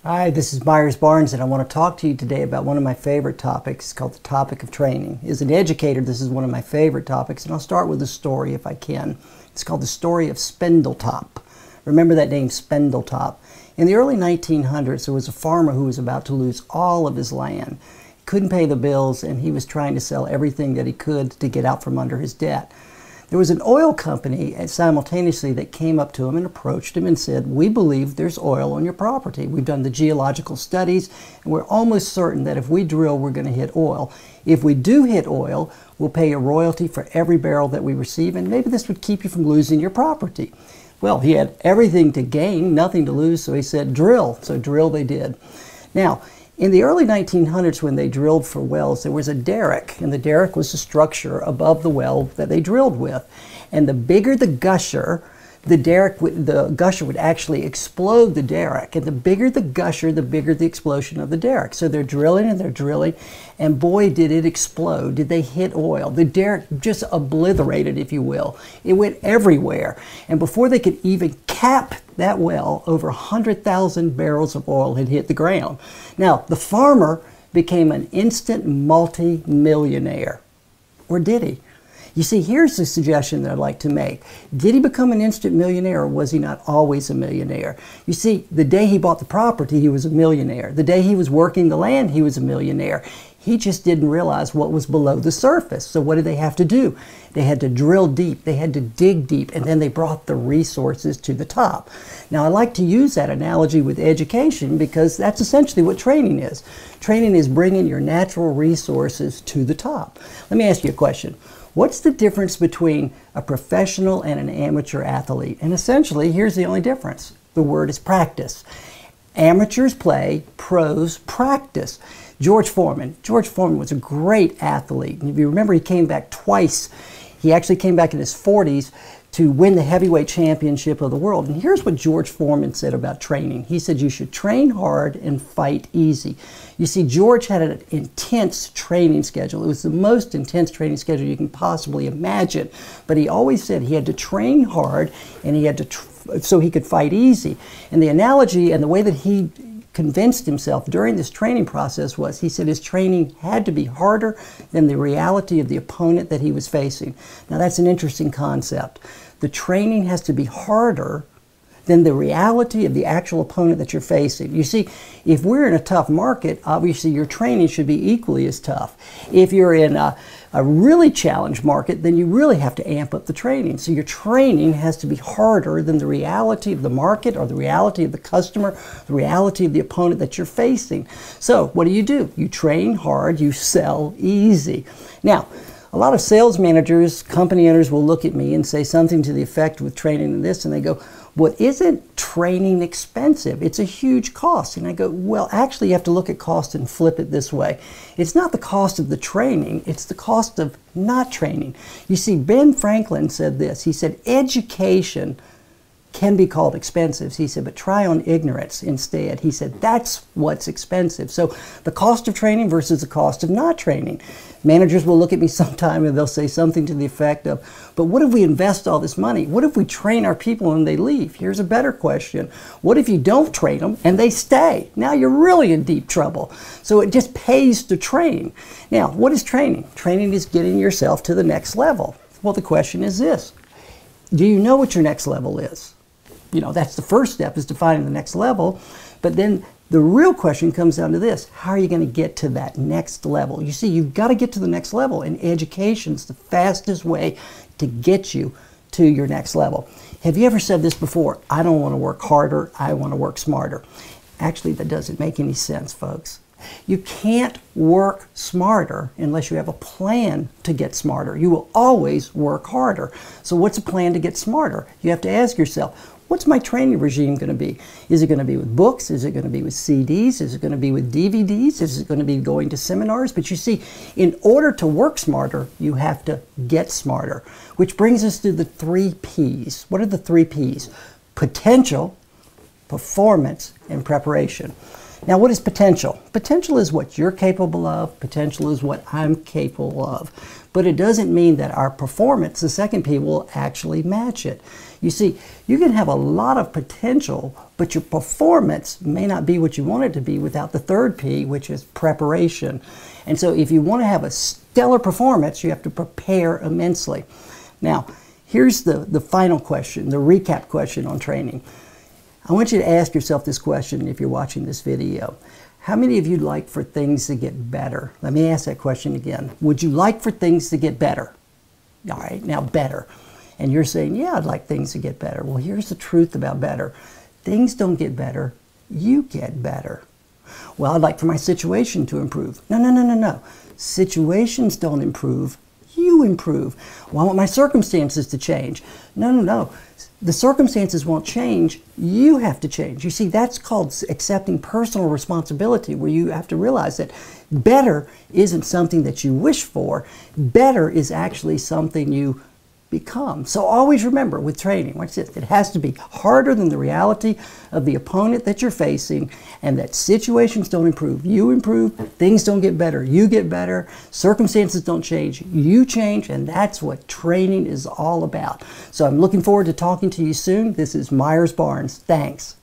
Hi, this is Myers Barnes, and I want to talk to you today about one of my favorite topics called the topic of training. As an educator, this is one of my favorite topics, and I'll start with a story if I can. It's called the story of Spindletop. Remember that name, Spindletop. In the early 1900s, there was a farmer who was about to lose all of his land. He couldn't pay the bills, and he was trying to sell everything that he could to get out from under his debt. There was an oil company simultaneously that came up to him and approached him and said, "We believe there's oil on your property. We've done the geological studies, and we're almost certain that if we drill, we're going to hit oil. If we do hit oil, we'll pay a royalty for every barrel that we receive, and maybe this would keep you from losing your property." Well, he had everything to gain, nothing to lose, so he said, "Drill." So drill they did. Now, in the early 1900s, when they drilled for wells, there was a derrick, and the derrick was the structure above the well that they drilled with. And the bigger the gusher, the gusher would actually explode the derrick. And the bigger the gusher, the bigger the explosion of the derrick. So they're drilling and they're drilling, and boy, did it explode. Did they hit oil? The derrick just obliterated, if you will. It went everywhere. And before they could even cap that well, over 100,000 barrels of oil had hit the ground. Now, the farmer became an instant multi-millionaire. Or did he? You see, here's the suggestion that I'd like to make. Did he become an instant millionaire, or was he not always a millionaire? You see, the day he bought the property, he was a millionaire. The day he was working the land, he was a millionaire. He just didn't realize what was below the surface. So what did they have to do? They had to drill deep, they had to dig deep, and then they brought the resources to the top. Now, I like to use that analogy with education because that's essentially what training is. Training is bringing your natural resources to the top. Let me ask you a question. What's the difference between a professional and an amateur athlete? And essentially, here's the only difference. The word is practice. Amateurs play, pros practice. George Foreman was a great athlete. And if you remember, he came back twice. He actually came back in his 40s to win the heavyweight championship of the world. And here's what George Foreman said about training. He said, "You should train hard and fight easy." You see, George had an intense training schedule. It was the most intense training schedule you can possibly imagine. But he always said he had to train hard and he had to so he could fight easy. And the analogy and the way that he convinced himself during this training process was, he said his training had to be harder than the reality of the opponent that he was facing. Now, that's an interesting concept. The training has to be harder than the reality of the actual opponent that you're facing. You see, if we're in a tough market, obviously your training should be equally as tough. If you're in a really challenged market, then you really have to amp up the training. So your training has to be harder than the reality of the market or the reality of the customer, the reality of the opponent that you're facing. So what do? You train hard, you sell easy. Now, a lot of sales managers, company owners will look at me and say something to the effect with training and this, and they go, "Well, isn't training expensive? It's a huge cost." And I go, well, actually, you have to look at cost and flip it this way. It's not the cost of the training, it's the cost of not training. You see, Ben Franklin said this. He said, education can be called expensive. He said, but try on ignorance instead. He said, that's what's expensive. So the cost of training versus the cost of not training. Managers will look at me sometime and they'll say something to the effect of, but what if we invest all this money? What if we train our people and they leave? Here's a better question. What if you don't train them and they stay? Now you're really in deep trouble. So it just pays to train. Now, what is training? Training is getting yourself to the next level. Well, the question is this. Do you know what your next level is? You know, that's the first step, is defining the next level. But then the real question comes down to this. How are you going to get to that next level? You see, you've got to get to the next level, and education's the fastest way to get you to your next level. Have you ever said this before? I don't want to work harder, I want to work smarter. Actually, that doesn't make any sense, folks. You can't work smarter unless you have a plan to get smarter. You will always work harder. So what's a plan to get smarter? You have to ask yourself, what's my training regime going to be? Is it going to be with books? Is it going to be with CDs? Is it going to be with DVDs? Is it going to be going to seminars? But you see, in order to work smarter, you have to get smarter, which brings us to the 3 Ps. What are the 3 Ps? Potential, performance, and preparation. Now, what is potential? Potential is what you're capable of. Potential is what I'm capable of. But it doesn't mean that our performance, the second P, will actually match it. You see, you can have a lot of potential, but your performance may not be what you want it to be without the third P, which is preparation. And so if you want to have a stellar performance, you have to prepare immensely. Now, here's the final question, the recap question on training. I want you to ask yourself this question if you're watching this video. How many of you like for things to get better? Let me ask that question again. Would you like for things to get better? All right, now better. And you're saying, yeah, I'd like things to get better. Well, here's the truth about better. Things don't get better, you get better. Well, I'd like for my situation to improve. No, no, no, no, no. Situations don't improve, you improve. Well, I want my circumstances to change. No, no, no. The circumstances won't change, you have to change. You see, that's called accepting personal responsibility, where you have to realize that better isn't something that you wish for. Better is actually something you become. So always remember with training, watch this, it has to be harder than the reality of the opponent that you're facing, and that situations don't improve, you improve, things don't get better, you get better, circumstances don't change, you change, and that's what training is all about. So I'm looking forward to talking to you soon. This is Myers Barnes. Thanks.